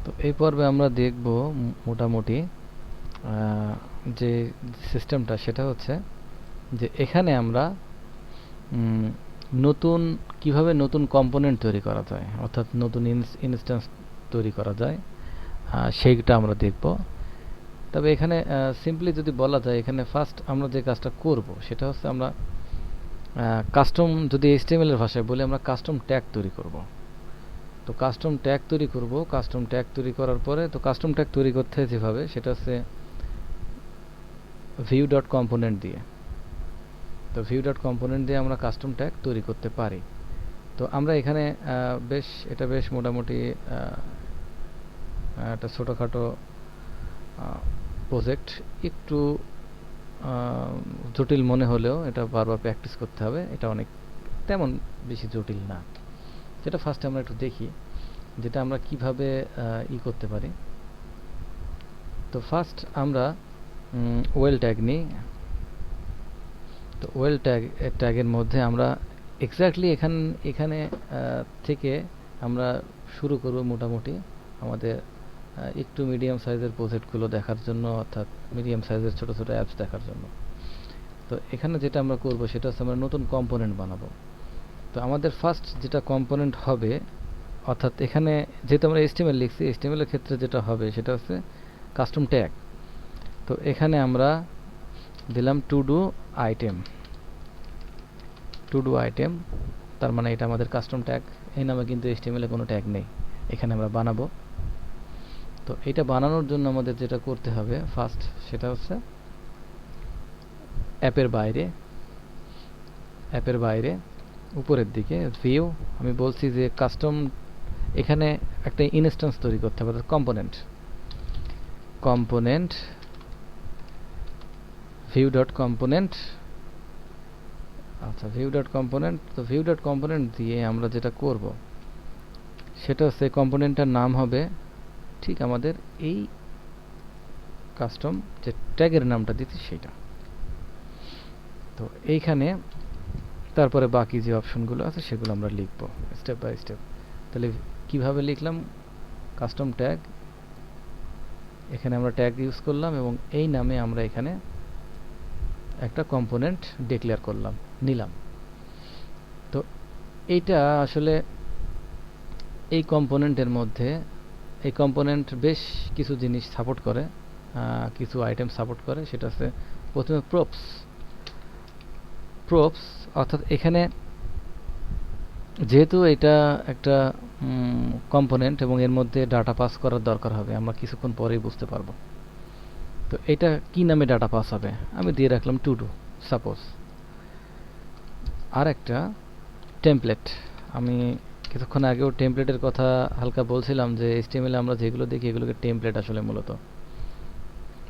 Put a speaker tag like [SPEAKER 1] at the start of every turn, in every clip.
[SPEAKER 1] তো এই পর্বে আমরা দেখব মোটামুটি যে সিস্টেমটা সেটা হচ্ছে যে এখানে আমরা উম, নতুন কিভাবে নতুন কম্পোনেন্ট তৈরি করা যায়, অর্থাৎ নতুন ইনস্ট্যান্স তৈরি করা যায়, সেইটা আমরা দেখব। তবে এখানে সিম্পলি যদি বলা যায়, এখানে ফার্স্ট আমরা যে কাজটা করব সেটা হচ্ছে আমরা কাস্টম, যদি এইচটিএমএল এর ভাষায় বলি, আমরা কাস্টম ট্যাগ তৈরি করব। তো কাস্টম ট্যাগ তৈরি করব। কাস্টম ট্যাগ তৈরি করার পরে, তো কাস্টম ট্যাগ তৈরি করতে হয় যেভাবে, সেটা হচ্ছে ভিউ ডট কম্পোনেন্ট দিয়ে। তো ভিউ ডট কম্পোনেন্ট দিয়ে আমরা কাস্টম ট্যাগ তৈরি করতে পারি। তো আমরা এখানে বেশ মোটামুটি একটা ছোটোখাটো প্রজেক্ট, একটু জটিল মনে হলেও এটা বারবার প্র্যাকটিস করতে হবে। এটা অনেক তেমন বেশি জটিল না। যেটা ফার্স্টে আমরা একটু দেখি যেটা আমরা কিভাবে করতে পারি। তো ফার্স্ট আমরা ওয়েল ট্যাগ নিই। তো ওয়েল ট্যাগের মধ্যে আমরা এক্স্যাক্টলি এখানে থেকে আমরা শুরু করব মোটামুটি আমাদের একটু মিডিয়াম সাইজের প্রজেক্টগুলো দেখার জন্য, অর্থাৎ মিডিয়াম সাইজের ছোট ছোট অ্যাপস দেখার জন্য। তো এখানে যেটা আমরা করব সেটা হচ্ছে আমরা নতুন কম্পোনেন্ট বানাবো। তো আমাদের ফার্স্ট যেটা কম্পোনেন্ট হবে, অর্থাৎ এখানে যেহেতু আমরা এইচটিএমএল লিখছি, এইচটিএমএল এর ক্ষেত্রে যেটা হবে সেটা হচ্ছে কাস্টম ট্যাগ। তো এখানে আমরা দিলাম to do item. To do item, তার মানে এটা আমাদের কাস্টম ট্যাগ। এই নামে কিন্তু এইচটিএমএল এ কোনো ট্যাগ নেই, এখানে আমরা বানাবো। তো এটা বানানোর জন্য আমাদের যেটা করতে হবে ফার্স্ট, সেটা হচ্ছে অ্যাপের বাইরে উপরের দিকে ভিউ, আমি বলছি যে কাস্টম, এখানে একটা ইনস্ট্যান্স তৈরি করতে হবে, কম্পোনেন্ট ভিউ ডট কম্পোনেন্ট। আচ্ছা, ভিউ ডট কম্পোনেন্ট। তো ভিউ ডট কম্পোনেন্ট দিয়ে আমরা যেটা করব সেটা হচ্ছে কম্পোনেন্টটার নাম হবে ঠিক আমাদের এই কাস্টম যে ট্যাগের নামটা দিচ্ছি সেটা। তো এইখানে তারপরে বাকি যে অপশনগুলো আছে সেগুলো আমরা লিখব স্টেপ বাই স্টেপ। তাহলে কিভাবে লিখলাম, কাস্টম ট্যাগ, এখানে আমরা ট্যাগ ইউজ করলাম এবং এই নামে আমরা এখানে একটা কম্পোনেন্ট ডিক্লেয়ার করলাম, নিলাম। তো এইটা আসলে এই কম্পোনেন্টের মধ্যে, এই কম্পোনেন্ট বেশ কিছু জিনিস সাপোর্ট করে, কিছু আইটেম সাপোর্ট করে। সেটা হচ্ছে প্রথমে প্রপস, অর্থাৎ এখানে যেহেতু এটা একটা কম্পোনেন্ট এবং এর মধ্যে ডাটা পাস করার দরকার হবে, আমরা কিছুক্ষণ পরেই বুঝতে পারবো। তো এটা কি নামে ডাটা পাস হবে, আমি দিয়ে রাখলাম টু ডু সাপোজ। আর একটা টেমপ্লেট, আমি কিছুক্ষণ আগেও টেমপ্লেটের কথা হালকা বলছিলাম যে এইচটিএমএল আমরা যেগুলো দেখি এগুলোকে টেমপ্লেট আসলে মূলত।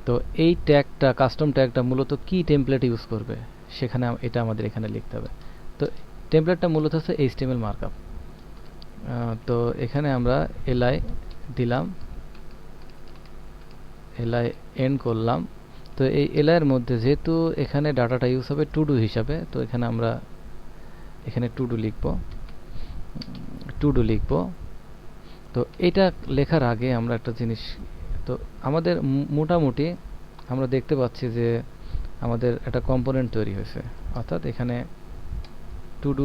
[SPEAKER 1] তো এই ট্যাগটা, কাস্টম ট্যাগটা মূলত কি টেমপ্লেট ইউজ করবে সেখানে এটা আমাদের এখানে লিখতে হবে। তো টেমপ্লেটটা মূলত হচ্ছে এইচটিএমএল মার্কআপ। তো এখানে আমরা এলআই দিলাম, এলআই এন্ড করলাম। তো এই এলআই এর মধ্যে যেহেতু এখানে ডাটাটা ইউজ হবে টু ডু হিসাবে, তো এখানে আমরা এখানে টু ডু লিখব। তো এটা লেখার আগে আমরা একটা জিনিস, তো আমাদের মোটামুটি আমরা দেখতে পাচ্ছি যে আমাদের একটা কম্পোনেন্ট তৈরি হয়েছে, অর্থাৎ এখানে to do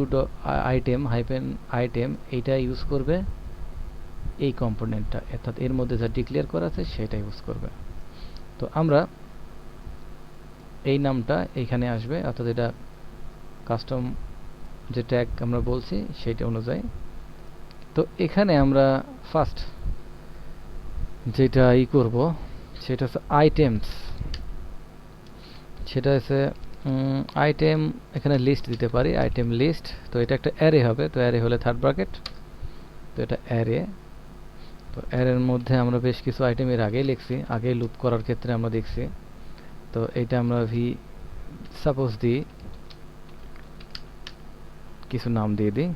[SPEAKER 1] item hyphen item এইটা ইউজ করবে এই কম্পোনেন্টটা, অর্থাৎ এর মধ্যে যা ডিক্লেয়ার করা আছে সেটা ইউজ করবে। তো আমরা এই নামটা এইখানে আসবে, অর্থাৎ এটা কাস্টম যে ট্যাগ আমরা বলছি সেইটা অনুযায়ী। তো এখানে আমরা ফার্স্ট যেটা করব সেটা হচ্ছে আইটেমস। সেটা হচ্ছে আইটেম, এখানে লিস্ট দিতে পারি, আইটেম লিস্ট। তো এটা একটা অ্যারে হবে, তো অ্যারে হলে থার্ড ব্র্যাকেট, তো এটা অ্যারে। তো অ্যারের মধ্যে আমরা বেশ কিছু আইটেম এর আগেই লিখছি, আগে লুপ করার ক্ষেত্রে আমরা দেখছি। তো এইটা আমরা সাপোজ দিই, কিছু নাম দিয়ে দিই,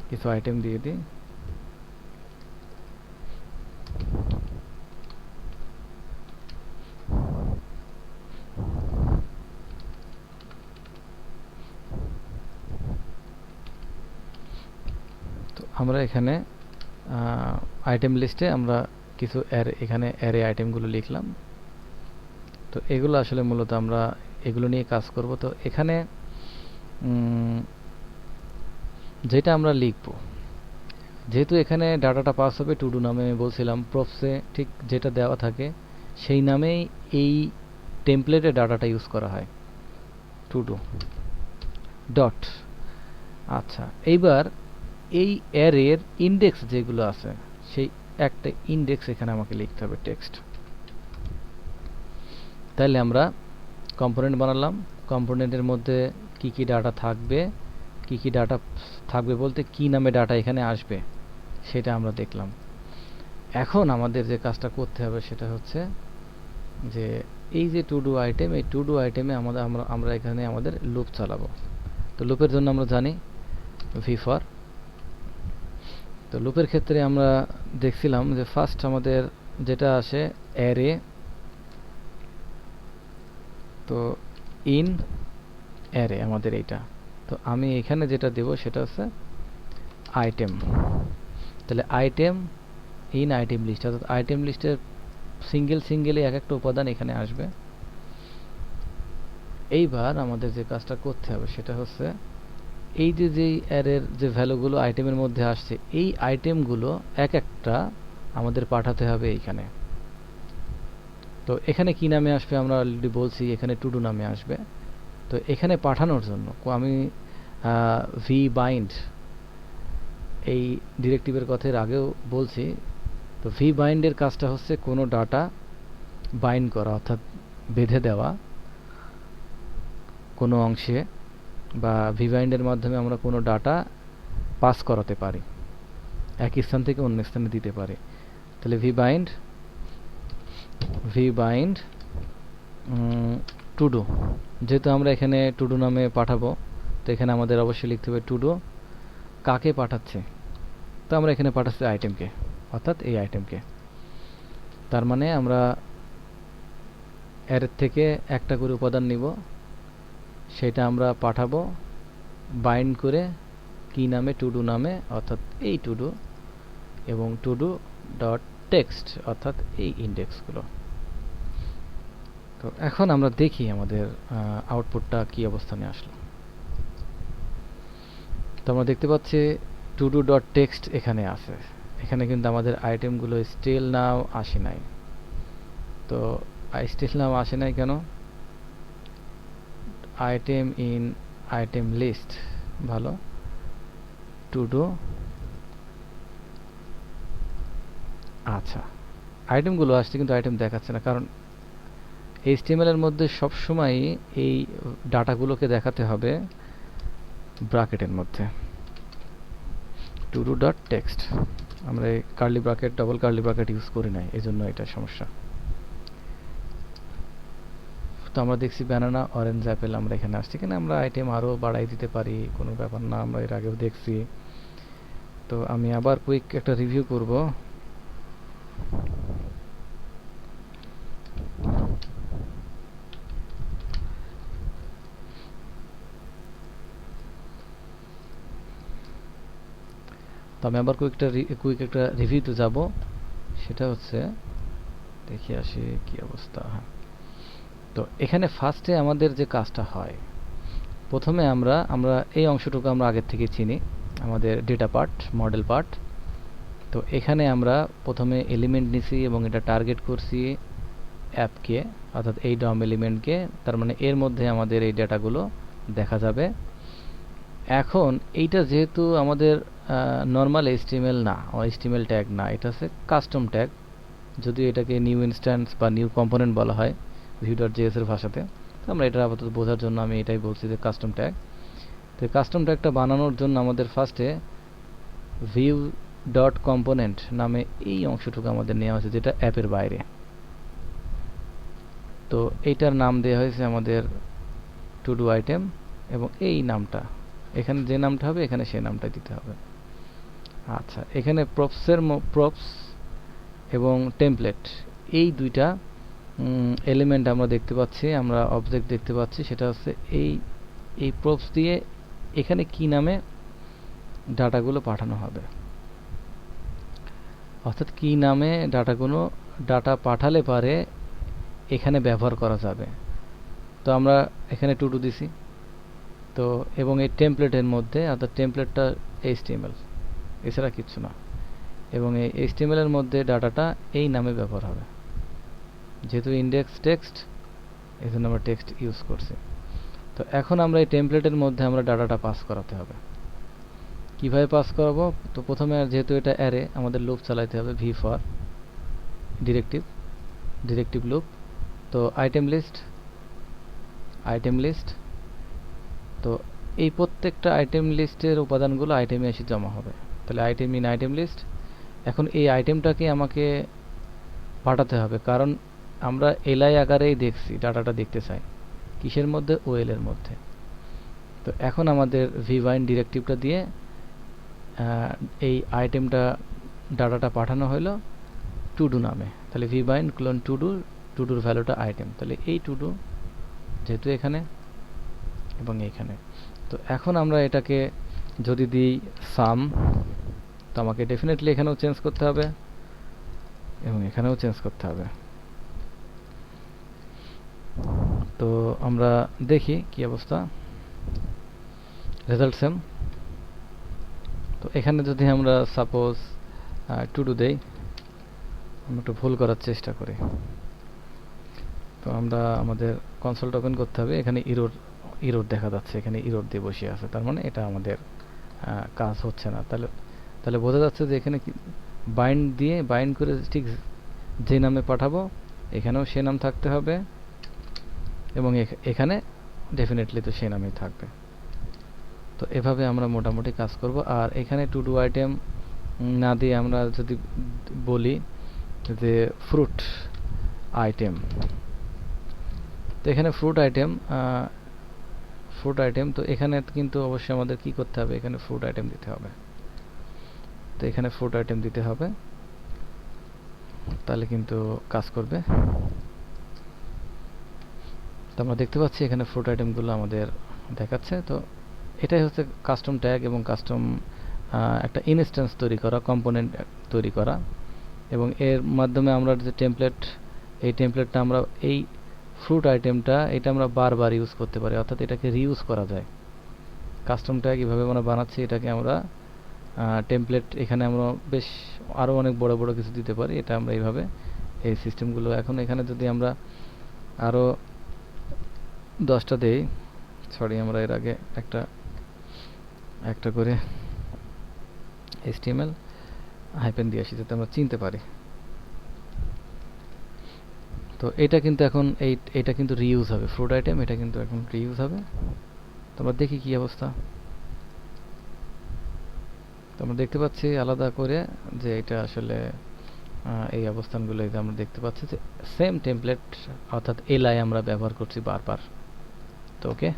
[SPEAKER 1] কিছু আইটেম দিয়ে দিই। তো আমরা এখানে আইটেম লিস্টে আমরা কিছু এখানে অ্যারে আইটেমগুলো লিখলাম। তো এগুলো আসলে মূলত আমরা এগুলো নিয়ে কাজ করব। তো এখানে যেটা আমরা লিখব, যেহেতু এখানে ডাটাটা পাস হবে টু ডু নামে, আমি বলছিলাম প্রপসে ঠিক যেটা দেওয়া থাকে সেই নামেই এই টেমপ্লেটে ডাটাটা ইউজ করা হয়, টু ডু ডট। আচ্ছা, এইবার এই অ্যারের ইন্ডেক্স যেগুলো আছে সেই একটা ইন্ডেক্স এখানে আমাকে লিখতে হবে টেক্সট। তাহলে আমরা কম্পোনেন্ট বানালাম, কম্পোনেন্টের মধ্যে কি কি ডাটা থাকবে, কি কি ডাটা থাকবে বলতে কি নামে ডাটা এখানে আসবে সেটা আমরা দেখলাম। এখন আমাদের যে কাজটা করতে হবে সেটা হচ্ছে যে এই যে টু ডু আইটেম, এই টু ডু আইটেমে আমরা এখানে আমাদের লুপ চালাবো। তো লুপের জন্য আমরা জানি ভি ফর। তো লুপের ক্ষেত্রে আমরা দেখছিলাম যে ফার্স্ট আমাদের যেটা আসে অ্যারে, তো ইন অ্যারে আমাদের এইটা। তো আমি এখানে যেটা দেব সেটা হচ্ছে আইটেম। তাহলে আইটেম ইন আইটেম লিস্ট, অর্থাৎ আইটেম লিস্টের সিঙ্গেলে এক একটা উপাদান এখানে আসবে। এইবার আমাদের যে কাজটা করতে হবে সেটা হচ্ছে এই যে যেই অ্যারের যে ভ্যালুগুলো আইটেমের মধ্যে আসছে এই আইটেমগুলো এক একটা আমাদের পাঠাতে হবে এইখানে। তো এখানে কি নামে আসবে আমরা অলরেডি বলছি, এখানে টু ডু নামে আসবে। তো এখানে পাঠানোর জন্য আমি ভি বাইন্ড এই ডিরেক্টিভের কথা এর আগেও বলছি। তো ভি বাইন্ডের কাজটা হচ্ছে কোনো ডাটা বাইন্ড করা, অর্থাৎ বেঁধে দেওয়া কোনো অংশে, বা ভি বাইন্ডের মাধ্যমে আমরা কোনো ডাটা পাস করাতে পারি, এক স্থান থেকে অন্য স্থানে দিতে পারি। তাহলে ভি বাইন্ড টু ডু, যেহেতু আমরা এখানে টু ডু নামে পাঠাবো তো এখানে আমাদের অবশ্যই লিখতে হবে টু ডু কাকে পাঠাচ্ছে। তো আমরা এখানে পাঠাচ্ছি আইটেমকে, অর্থাৎ এই আইটেমকে। তার মানে আমরা অ্যারের থেকে একটা করে উপাদান নিব, সেটা আমরা পাঠাবো বাইন্ড করে কি নামে, টু ডু নামে, অর্থাৎ এই টু ডু, এবং টু ডু ডট টেক্সট অর্থাৎ এই ইন্ডেক্সগুলো। তো এখন আমরা দেখি আমাদের আউটপুটটা কি অবস্থানে আসলো। তো আমরা দেখতে পাচ্ছি টু ডু ডট টেক্সট এখানে আছে। এখানে কিন্তু আমাদের আইটেমগুলো স্টিল নাও আসে নাই। তো স্টিল নাও আসে নাই কেন? আইটেম ইন আইটেম লিস্ট, ভালো, টু ডু। আচ্ছা, আইটেমগুলো আসছে কিন্তু আইটেম দেখাচ্ছে না, কারণ HTML এর মধ্যে সবসময় এই ডাটাগুলোকে দেখাতে হবে ব্র্যাকেটের মধ্যে, টু ডু ডট টেক্সট। আমরা এই curly bracket, double curly bracket use করি না, এই জন্য এটা সমস্যা। তো আমরা দেখছি ব্যানানা, অরেঞ্জ, অ্যাপেল আমরা এখানে আসছি কিনা। আমরা আইটেম আরও বাড়াই দিতে পারি, কোনো ব্যাপার না, আমরা এর আগেও দেখছি। তো আমি আবার কুইক একটা রিভিউ করব। তো আমি আবার কুইক একটা রিভিউতে যাব। সেটা হচ্ছে দেখি আসি কি অবস্থা। হ্যাঁ, তো এখানে ফার্স্টে আমাদের যে কাজটা হয়, প্রথমে আমরা এই অংশটুকু আমরা আগের থেকে চিনি, আমাদের ডেটা পার্ট, মডেল পার্ট। তো এখানে আমরা প্রথমে এলিমেন্ট নিছি এবং এটা টার্গেট করছি অ্যাপকে, অর্থাৎ এই ডম এলিমেন্টকে। তার মানে এর মধ্যে আমাদের এই ডেটাগুলো দেখা যাবে। এখন এইটা যেহেতু আমাদের নর্মাল HTML না, HTML ট্যাগ না, এটা হচ্ছে কাস্টম ট্যাগ, যদিও এটাকে নিউ ইনস্ট্যান্স বা নিউ কম্পোনেন্ট বলা হয় Vue.js এর ভাষাতে। তো আমরা এটা আপাতত বোঝার জন্য আমি এটাই বলছি যে কাস্টম ট্যাগ। তো কাস্টম ট্যাগটা বানানোর জন্য আমাদের ফার্স্টে Vue.component নামে এই অংশটুকু আমাদের নেওয়া হয়েছে, যেটা অ্যাপের বাইরে। তো এইটার নাম দেওয়া হয়েছে আমাদের টু ডু আইটেম, এবং এই নামটা এখানে যে নামটা হবে এখানে সেই নামটা দিতে হবে। আচ্ছা, এখানে প্রপস এবং টেমপ্লেট এই দুইটা এলিমেন্ট আমরা দেখতে পাচ্ছি, আমরা অবজেক্ট দেখতে পাচ্ছি। সেটা হচ্ছে এই প্রপস দিয়ে এখানে কি নামে ডাটাগুলো পাঠানো হবে, অর্থাৎ কি নামে ডাটা পাঠালে পারে এখানে ব্যবহার করা যাবে। তো আমরা এখানে টু ডু দিছি, তো এবং এই টেমপ্লেটের মধ্যে, অর্থাৎ টেমপ্লেটটা HTML এছাড়া কিছু না, এবং এই HTML এর মধ্যে ডাটাটা এই নামে ব্যবহার হবে। যেহেতু ইন্ডেক্স টেক্সট, এই জন্য আমরা টেক্সট ইউজ করছি। তো এখন আমরা এই টেমপ্লেটের মধ্যে আমরা ডাটাটা পাস করাতে হবে। কিভাবে পাস করাবো? তো প্রথমে যেহেতু এটা অ্যারে, আমাদের লুপ চালাতে হবে ভি ফর ডিরেক্টিভ লুপ। তো আইটেম লিস্ট, তো এই প্রত্যেকটা আইটেম লিস্টের উপাদানগুলো আইটেমে এসে জমা হবে। তাহলে আইটেম ইন আইটেম লিস্ট। এখন এই আইটেমটাকে আমাকে পাঠাতে হবে, কারণ আমরা এলআই আকারেই দেখছি, ডাটাটা দেখতে চাই কিসের মধ্যে? ওএল এর মধ্যে। তো এখন আমাদের ভিবাইন্ড ডিরেক্টিভটা দিয়ে এই আইটেমটা ডাটাটা পাঠানো হলো টু ডু নামে। তাহলে ভিবাইন্ড ক্লোন টু ডুর ভ্যালুটা আইটেম। তাহলে এই টু ডু যেহেতু এখানে এবং এইখানে, তো এখন আমরা এটাকে যদি দিই সাম, তো আমাকে ডেফিনেটলি এখানেও চেঞ্জ করতে হবে এবং এখানেও চেঞ্জ করতে হবে। তো আমরা দেখি কি অবস্থা। Result same. তো এখানে যদি আমরা সাপোজ টু ডু দেই, আমরা একটু ভুল করার চেষ্টা করি। তো আমরা আমাদের কনসোলটা ওপেন করতে হবে। এখানে ইরোর দেখা যাচ্ছে, এখানে ইরোর দিয়ে বসে আছে, তার মানে এটা আমাদের কাজ হচ্ছে না। তাহলে বোঝা যাচ্ছে যে এখানে বাইন্ড করে ঠিক যে নামে পাঠাবো এখানেও সে নাম থাকতে হবে এবং এখানে ডেফিনেটলি তো সে নামই থাকবে। তো এভাবে আমরা মোটামুটি কাজ করব। আর এখানে টু ডু আইটেম না দিয়ে আমরা যদি বলি যে ফ্রুট আইটেম, তো এখানে ফ্রুট আইটেম, তো এখানে কিন্তু অবশ্যই আমাদের কি করতে হবে? এখানে ফ্রুট আইটেম দিতে হবে। তো এখানে ফ্রুট আইটেম দিতে হবে, তাহলে কিন্তু কাজ করবে। তো আমরা দেখতে পাচ্ছি এখানে ফ্রুট আইটেমগুলো আমাদের দেখাচ্ছে। তো এটাই হচ্ছে কাস্টম ট্যাগ এবং কাস্টম একটা ইনস্ট্যান্স তৈরি করা, কম্পোনেন্ট তৈরি করা, এবং এর মাধ্যমে আমরা যে টেমপ্লেট, এই টেমপ্লেটটা আমরা এই ফ্রুট আইটেমটা এটা আমরা বারবার ইউজ করতে পারি, অর্থাৎ এটাকে রিইউজ করা যায়। কাস্টম ট্যাগ এভাবে আমরা বানাচ্ছি, এটাকে আমরা টেমপ্লেট, এখানে আমরা বেশ আরও অনেক বড় বড় কিছু দিতে পারি। এটা আমরা এইভাবে এই সিস্টেমগুলো, এখন এখানে যদি আমরা আরও 10টা দেই, সরি আমরা এর আগে একটা করে HTML হাইপেন দিয়ে আসি যাতে আমরা চিনতে পারি। তো এটা কিন্তু এখন এটা কিন্তু রিইউজ হবে, ফ্রুট আইটেম এটা কিন্তু এখন রিইউজ হবে। তো আমরা দেখি কি অবস্থা। তো আমরা দেখতে পাচ্ছি আলাদা করে যে এটা আসলে এই অবস্থানগুলো আমরা দেখতে পাচ্ছি যে সেম টেমপ্লেট, অর্থাৎ এলআই আমরা ব্যবহার করছি বারবার। তো ওকে।